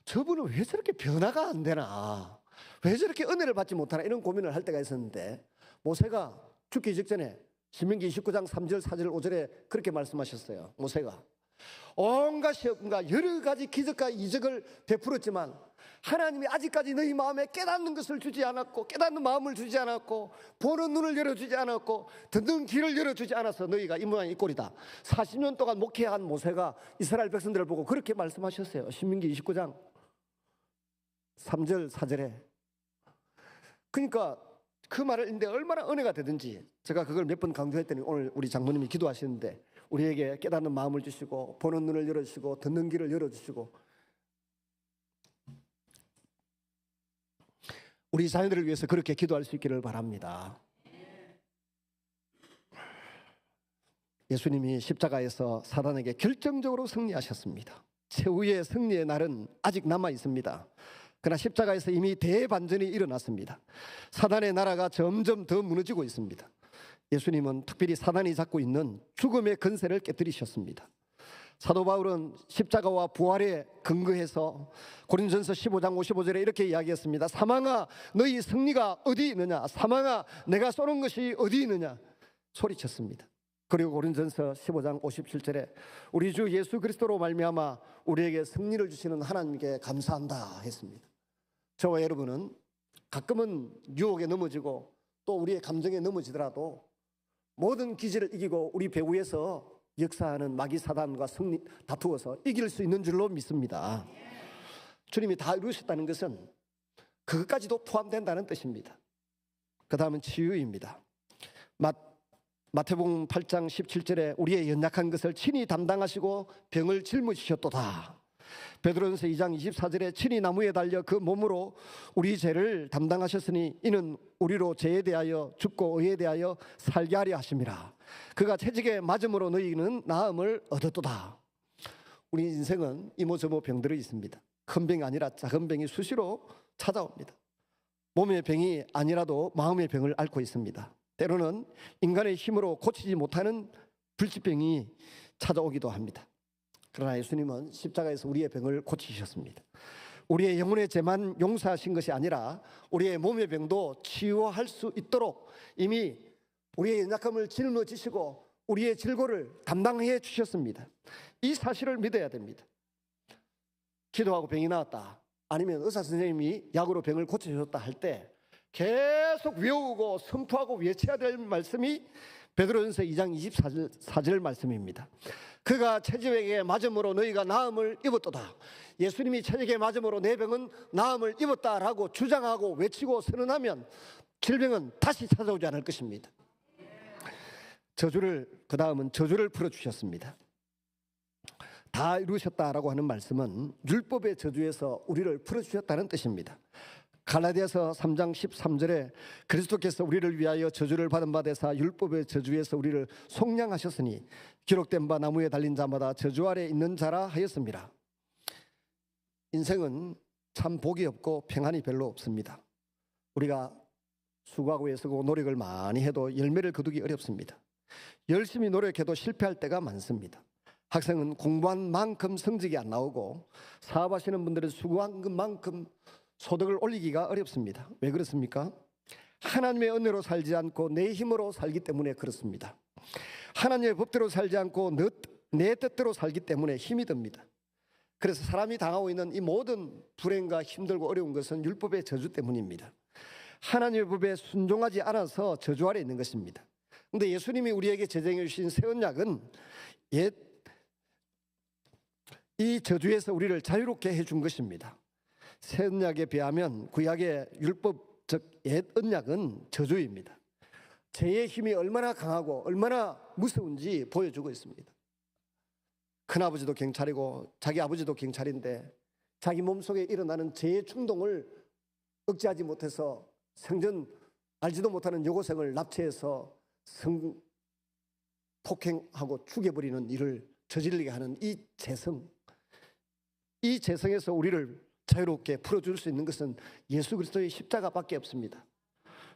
저분은 왜 저렇게 변화가 안 되나, 왜 저렇게 은혜를 받지 못하나 이런 고민을 할 때가 있었는데 모세가 죽기 직전에 신명기 29장 3절, 4절, 5절에 그렇게 말씀하셨어요. 모세가 온갖 시험과 여러 가지 기적과 이적을 베풀었지만 하나님이 아직까지 너희 마음에 깨닫는 것을 주지 않았고, 깨닫는 마음을 주지 않았고, 보는 눈을 열어주지 않았고, 듣는 귀를 열어주지 않아서 너희가 이 모양 이 꼴이다. 40년 동안 목회한 모세가 이스라엘 백성들을 보고 그렇게 말씀하셨어요. 신명기 29장 3절 4절에. 그러니까 그 말을 읽는데 얼마나 은혜가 되든지, 제가 그걸 몇 번 강조했더니 오늘 우리 장모님이 기도하시는데 우리에게 깨닫는 마음을 주시고, 보는 눈을 열어주시고, 듣는 귀를 열어주시고, 우리 자녀들을 위해서 그렇게 기도할 수 있기를 바랍니다. 예수님이 십자가에서 사단에게 결정적으로 승리하셨습니다. 최후의 승리의 날은 아직 남아 있습니다. 그러나 십자가에서 이미 대반전이 일어났습니다. 사단의 나라가 점점 더 무너지고 있습니다. 예수님은 특별히 사단이 잡고 있는 죽음의 권세를 깨뜨리셨습니다. 사도 바울은 십자가와 부활에 근거해서 고린도전서 15장 55절에 이렇게 이야기했습니다. 사망아 너희 승리가 어디 있느냐, 사망아 내가 쏘는 것이 어디 있느냐 소리쳤습니다. 그리고 고린도전서 15장 57절에 우리 주 예수 그리스도로 말미암아 우리에게 승리를 주시는 하나님께 감사한다 했습니다. 저와 여러분은 가끔은 유혹에 넘어지고 또 우리의 감정에 넘어지더라도 모든 기질을 이기고 우리 배후에서 역사하는 마귀 사단과 다투어서 이길 수 있는 줄로 믿습니다. 주님이 다 이루셨다는 것은 그것까지도 포함된다는 뜻입니다. 그 다음은 치유입니다. 마태복음 8장 17절에 우리의 연약한 것을 친히 담당하시고 병을 짊어지셨도다. 베드로전서 2장 24절에 친히 나무에 달려 그 몸으로 우리 죄를 담당하셨으니 이는 우리로 죄에 대하여 죽고 의에 대하여 살게 하려 하심이라. 그가 채찍에 맞음으로 너희는 나음을 얻었도다. 우리 인생은 이모저모 병들이 있습니다. 큰 병이 아니라 작은 병이 수시로 찾아옵니다. 몸의 병이 아니라도 마음의 병을 앓고 있습니다. 때로는 인간의 힘으로 고치지 못하는 불치병이 찾아오기도 합니다. 그러나 예수님은 십자가에서 우리의 병을 고치셨습니다. 우리의 영혼의 죄만 용서하신 것이 아니라 우리의 몸의 병도 치유할 수 있도록 이미 우리의 연약함을 짊어지시고 우리의 질고를 담당해 주셨습니다. 이 사실을 믿어야 됩니다. 기도하고 병이 나았다, 아니면 의사 선생님이 약으로 병을 고쳐주셨다 할 때 계속 외우고 선포하고 외쳐야 될 말씀이 베드로전서 2장 24절 말씀입니다. 그가 채찍에 맞음으로 너희가 나음을 입었도다. 예수님이 채찍에 맞음으로 내 병은 나음을 입었다라고 주장하고 외치고 선언하면 질병은 다시 찾아오지 않을 것입니다. 그 다음은 저주를 풀어주셨습니다. 다 이루셨다라고 하는 말씀은 율법의 저주에서 우리를 풀어주셨다는 뜻입니다. 갈라디아서 3장 13절에 그리스도께서 우리를 위하여 저주를 받은 바 되사 율법의 저주에서 우리를 속량하셨으니 기록된 바 나무에 달린 자마다 저주 아래 있는 자라 하였습니다. 인생은 참 복이 없고 평안이 별로 없습니다. 우리가 수고하고 애쓰고 노력을 많이 해도 열매를 거두기 어렵습니다. 열심히 노력해도 실패할 때가 많습니다. 학생은 공부한 만큼 성적이 안 나오고 사업하시는 분들은 수고한 것만큼 소득을 올리기가 어렵습니다. 왜 그렇습니까? 하나님의 은혜로 살지 않고 내 힘으로 살기 때문에 그렇습니다. 하나님의 법대로 살지 않고 내 뜻대로 살기 때문에 힘이 듭니다. 그래서 사람이 당하고 있는 이 모든 불행과 힘들고 어려운 것은 율법의 저주 때문입니다. 하나님의 법에 순종하지 않아서 저주 아래 있는 것입니다. 그런데 예수님이 우리에게 제정해 주신 새 언약은 이 저주에서 우리를 자유롭게 해준 것입니다. 새 언약에 비하면 구약의 율법 즉 옛 언약은 저주입니다. 죄의 힘이 얼마나 강하고 얼마나 무서운지 보여주고 있습니다. 큰아버지도 경찰이고 자기 아버지도 경찰인데 자기 몸속에 일어나는 죄의 충동을 억제하지 못해서 생전 알지도 못하는 여고생을 납치해서 폭행하고 죽여버리는 일을 저지르게 하는 이 재성에서 우리를 자유롭게 풀어줄 수 있는 것은 예수 그리스도의 십자가밖에 없습니다.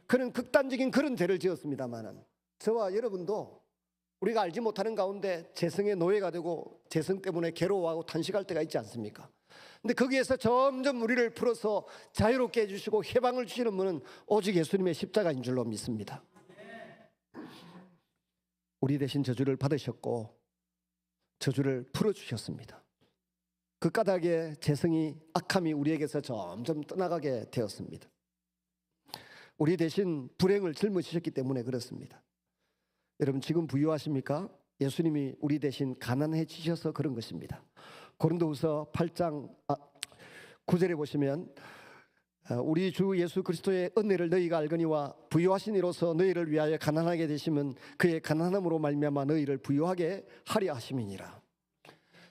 그는 극단적인 그런 죄를 지었습니다만 저와 여러분도 우리가 알지 못하는 가운데 재성의 노예가 되고 재성 때문에 괴로워하고 탄식할 때가 있지 않습니까? 근데 거기에서 점점 우리를 풀어서 자유롭게 해주시고 해방을 주시는 분은 오직 예수님의 십자가인 줄로 믿습니다. 우리 대신 저주를 받으셨고 저주를 풀어주셨습니다. 그 까닭에 재성이 악함이 우리에게서 점점 떠나가게 되었습니다. 우리 대신 불행을 짊어지셨기 때문에 그렇습니다. 여러분 지금 부유하십니까? 예수님이 우리 대신 가난해지셔서 그런 것입니다. 고린도후서 8장 9절에 보시면 우리 주 예수 그리스도의 은혜를 너희가 알거니와 부유하신 이로서 너희를 위하여 가난하게 되시면 그의 가난함으로 말미암아 너희를 부유하게 하려 하심이니라.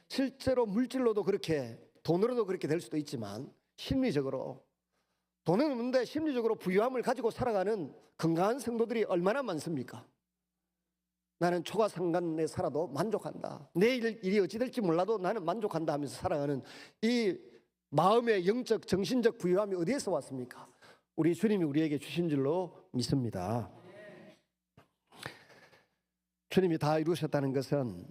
실제로 물질로도 그렇게 돈으로도 그렇게 될 수도 있지만 심리적으로 돈은 없는데 심리적으로 부유함을 가지고 살아가는 건강한 성도들이 얼마나 많습니까? 나는 초가상간에 살아도 만족한다. 내일 일이 어찌 될지 몰라도 나는 만족한다 하면서 살아가는 이 마음의 영적 정신적 부유함이 어디에서 왔습니까? 우리 주님이 우리에게 주신 줄로 믿습니다. 주님이 다 이루셨다는 것은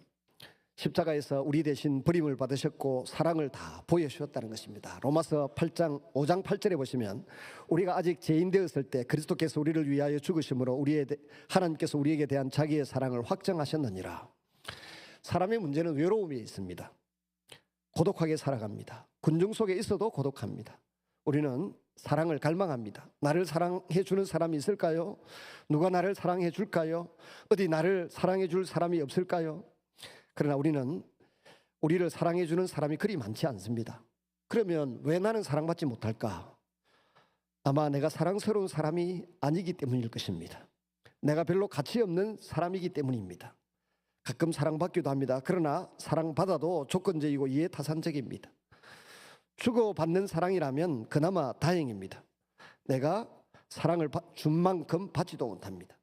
십자가에서 우리 대신 버림을 받으셨고 사랑을 다 보여주셨다는 것입니다. 로마서 8장 5장 8절에 보시면 우리가 아직 죄인 되었을 때 그리스도께서 우리를 위하여 죽으심으로 하나님께서 우리에게 대한 자기의 사랑을 확정하셨느니라. 사람의 문제는 외로움이 있습니다. 고독하게 살아갑니다. 군중 속에 있어도 고독합니다. 우리는 사랑을 갈망합니다. 나를 사랑해 주는 사람이 있을까요? 누가 나를 사랑해 줄까요? 어디 나를 사랑해 줄 사람이 없을까요? 그러나 우리는 우리를 사랑해 주는 사람이 그리 많지 않습니다. 그러면 왜 나는 사랑받지 못할까? 아마 내가 사랑스러운 사람이 아니기 때문일 것입니다. 내가 별로 가치 없는 사람이기 때문입니다. 가끔 사랑받기도 합니다. 그러나 사랑받아도 조건적이고 이해타산적입니다. 주고받는 사랑이라면 그나마 다행입니다. 내가 사랑을 준 만큼 받지도 못합니다.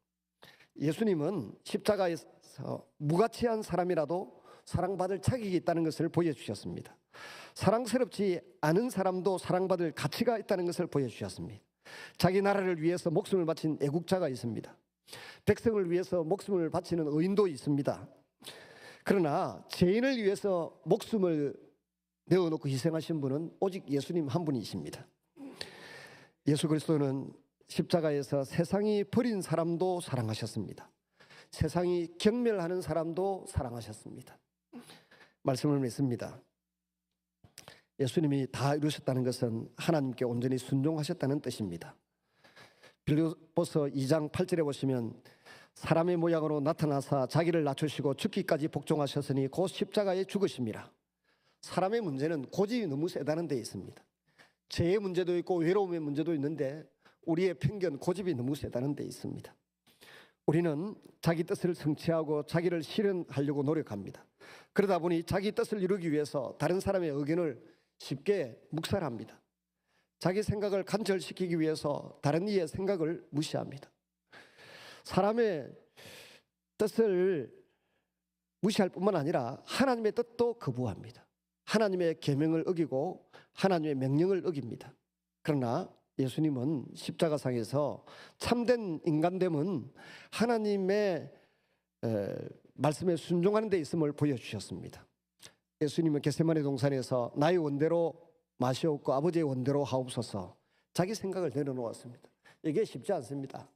예수님은 십자가에서 무가치한 사람이라도 사랑받을 자격이 있다는 것을 보여주셨습니다. 사랑스럽지 않은 사람도 사랑받을 가치가 있다는 것을 보여주셨습니다. 자기 나라를 위해서 목숨을 바친 애국자가 있습니다. 백성을 위해서 목숨을 바치는 의인도 있습니다. 그러나 죄인을 위해서 목숨을 내어놓고 희생하신 분은 오직 예수님 한 분이십니다. 예수 그리스도는 십자가에서 세상이 버린 사람도 사랑하셨습니다. 세상이 경멸하는 사람도 사랑하셨습니다. 말씀을 맺습니다. 예수님이 다 이루셨다는 것은 하나님께 온전히 순종하셨다는 뜻입니다. 빌립보서 2장 8절에 보시면 사람의 모양으로 나타나사 자기를 낮추시고 죽기까지 복종하셨으니 곧 십자가에 죽으심이라. 사람의 문제는 고집이 너무 세다는 데 있습니다. 죄의 문제도 있고 외로움의 문제도 있는데 우리의 편견, 고집이 너무 세다는 데 있습니다. 우리는 자기 뜻을 성취하고 자기를 실현하려고 노력합니다. 그러다 보니 자기 뜻을 이루기 위해서 다른 사람의 의견을 쉽게 묵살합니다. 자기 생각을 간절시키기 위해서 다른 이의 생각을 무시합니다. 사람의 뜻을 무시할 뿐만 아니라 하나님의 뜻도 거부합니다. 하나님의 계명을 어기고 하나님의 명령을 어깁니다. 그러나 예수님은 십자가상에서 참된 인간됨은 하나님의 말씀에 순종하는 데 있음을 보여주셨습니다. 예수님은 겟세마네 동산에서 나의 원대로 마시옵고 아버지의 원대로 하옵소서. 자기 생각을 내려놓았습니다. 이게 쉽지 않습니다.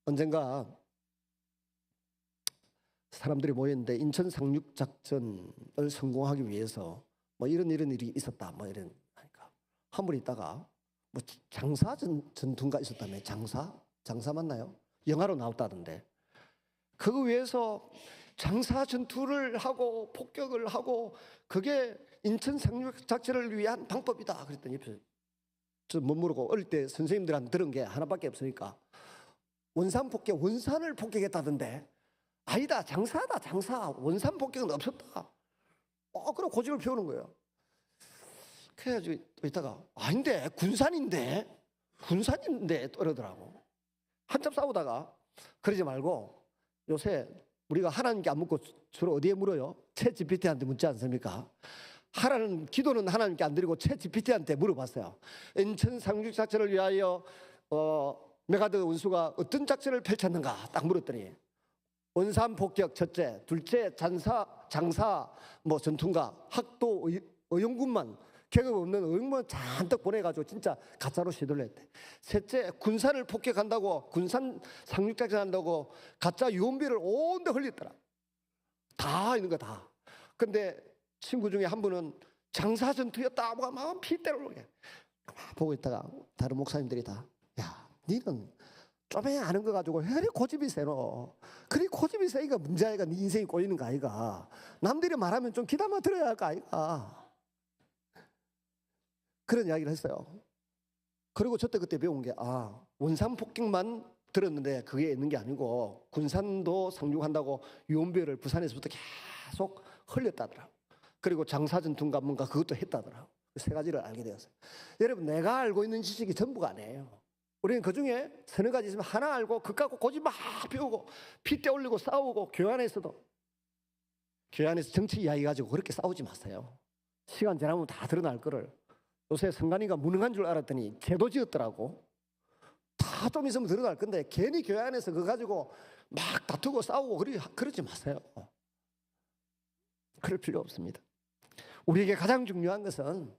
언젠가 사람들이 모였는데 인천 상륙작전을 성공하기 위해서 뭐 이런 일이 있었다 뭐 이런 하니까 한 분 있다가 뭐 장사 전투가 있었다며. 장사 맞나요? 영화로 나왔다던데 그거 위해서 장사 전투를 하고 폭격을 하고 그게 인천 상륙작전을 위한 방법이다 그랬더니 저 못 모르고 어릴 때 선생님들한테 들은 게 하나밖에 없으니까 원산 폭격, 원산을 폭격했다던데. 아니다, 장사다, 장사. 원산 폭격은 없었다. 그럼 고집을 피우는 거예요. 그래가지고 또 있다가 아닌데 군산인데 이러더라고. 한참 싸우다가 그러지 말고 요새 우리가 하나님께 안 묻고 주로 어디에 물어요? 챗GPT한테 묻지 않습니까? 하라는 기도는 하나님께 안 드리고 챗GPT한테 물어봤어요. 인천 상륙작전을 위하여 메가드 원수가 어떤 작전을 펼쳤는가 딱 물었더니 원산 폭격 첫째, 둘째 장사 뭐 전투가 학도 의용군만 계급 없는 의용군 잔뜩 보내가지고 진짜 가짜로 시도를 했대. 셋째 군산을 폭격한다고 군산 상륙작전 한다고 가짜 유언비를 온데 흘렸더라. 다 있는 거 다. 근데 친구 중에 한 분은 장사 전투였다 막 피때를 오게 보고 있다가 다른 목사님들이 다, 야, 니는 좀에 아는 거 가지고 왜 그리 고집이 세노? 그리 고집이 세니까 문제아이가 네 인생이 꼬이는 거 아이가? 남들이 말하면 좀 귀담아 들어야 할 거 아이가? 그런 이야기를 했어요. 그리고 저때 그때 배운 게, 원산 폭격만 들었는데 그게 있는 게 아니고 군산도 상륙한다고 유언비어를 부산에서부터 계속 흘렸다더라고. 그리고 장사전투인가 뭔가 그것도 했다더라고. 세 가지를 알게 되었어요. 여러분, 내가 알고 있는 지식이 전부가 아니에요. 우리는 그중에 서너 가지 있으면 하나 알고 그거 갖고 고집 막 피우고 핏대 올리고 싸우고, 교회 안에서 정치 이야기 가지고 그렇게 싸우지 마세요. 시간 지나면 다 드러날 거를. 요새 성관이가 무능한 줄 알았더니 제도 지었더라고. 다 좀 있으면 드러날 건데 괜히 교회 안에서 그거 가지고 막 다투고 싸우고 그러지 마세요. 그럴 필요 없습니다. 우리에게 가장 중요한 것은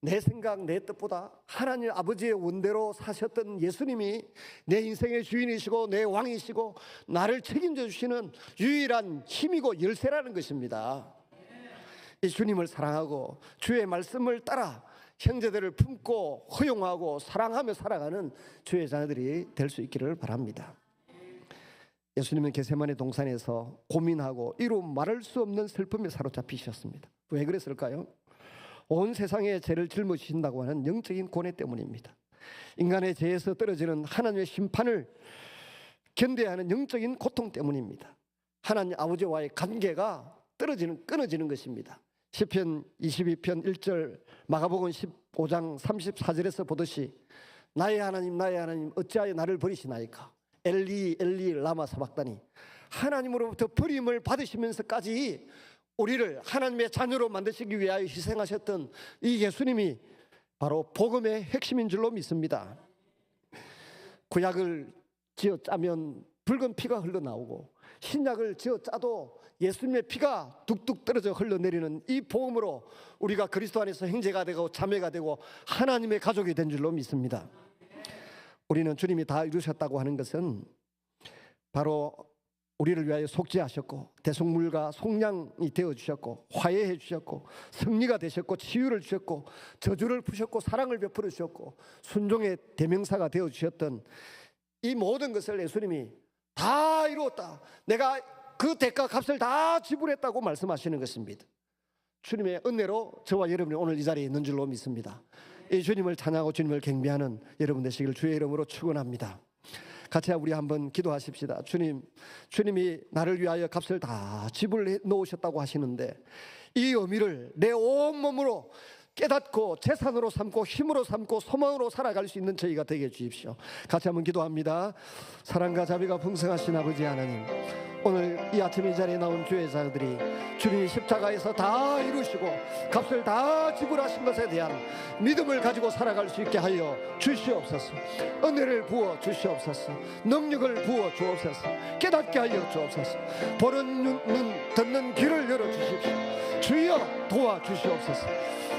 내 생각, 내 뜻보다 하나님 아버지의 원대로 사셨던 예수님이 내 인생의 주인이시고 내 왕이시고 나를 책임져 주시는 유일한 힘이고 열쇠라는 것입니다. 이 주님을 사랑하고 주의 말씀을 따라 형제들을 품고 허용하고 사랑하며 살아가는 주의 자녀들이 될 수 있기를 바랍니다. 예수님은 겟세마네 동산에서 고민하고 이루 말할 수 없는 슬픔에 사로잡히셨습니다. 왜 그랬을까요? 온 세상의 죄를 짊어지신다고 하는 영적인 고뇌 때문입니다. 인간의 죄에서 떨어지는 하나님의 심판을 견뎌야 하는 영적인 고통 때문입니다. 하나님 아버지와의 관계가 끊어지는 것입니다. 시편 22편 1절, 마가복음 15장 34절에서 보듯이 나의 하나님 어찌하여 나를 버리시나이까? 엘리 엘리 라마 사박다니. 하나님으로부터 버림을 받으시면서까지 우리를 하나님의 자녀로 만드시기 위하여 희생하셨던 이 예수님이 바로 복음의 핵심인 줄로 믿습니다. 구약을 지어 짜면 붉은 피가 흘러나오고 신약을 지어 짜도 예수님의 피가 뚝뚝 떨어져 흘러내리는 이 복음으로 우리가 그리스도 안에서 형제가 되고 자매가 되고 하나님의 가족이 된 줄로 믿습니다. 우리는 주님이 다 이루셨다고 하는 것은 바로 우리를 위하여 속죄하셨고 대속물과 속량이 되어주셨고 화해해 주셨고 승리가 되셨고 치유를 주셨고 저주를 푸셨고 사랑을 베풀어 주셨고 순종의 대명사가 되어주셨던 이 모든 것을 예수님이 다 이루었다, 내가 그 대가 값을 다 지불했다고 말씀하시는 것입니다. 주님의 은혜로 저와 여러분이 오늘 이 자리에 있는 줄로 믿습니다. 이 주님을 찬양하고 주님을 경배하는 여러분 되시길 주의 이름으로 축원합니다. 같이 우리 한번 기도하십시다. 주님이 나를 위하여 값을 다 지불해 놓으셨다고 하시는데 이 의미를 내 온몸으로 깨닫고 재산으로 삼고 힘으로 삼고 소망으로 살아갈 수 있는 저희가 되게 해주십시오. 같이 한번 기도합니다. 사랑과 자비가 풍성하신 아버지 하나님, 오늘 이 아침 이 자리에 나온 주의 자들이 주님이 십자가에서 다 이루시고 값을 다 지불하신 것에 대한 믿음을 가지고 살아갈 수 있게 하여 주시옵소서. 은혜를 부어 주시옵소서. 능력을 부어 주옵소서. 깨닫게 하여 주옵소서. 보는 눈, 듣는 귀를 열어 주십시오. 주여 도와 주시옵소서.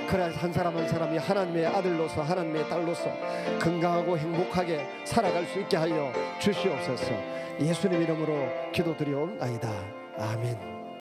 그래야 한 사람 한 사람이 하나님의 아들로서 하나님의 딸로서 건강하고 행복하게 살아갈 수 있게 하여 주시옵소서. 예수님 이름으로 기도드리옵나이다. 아멘.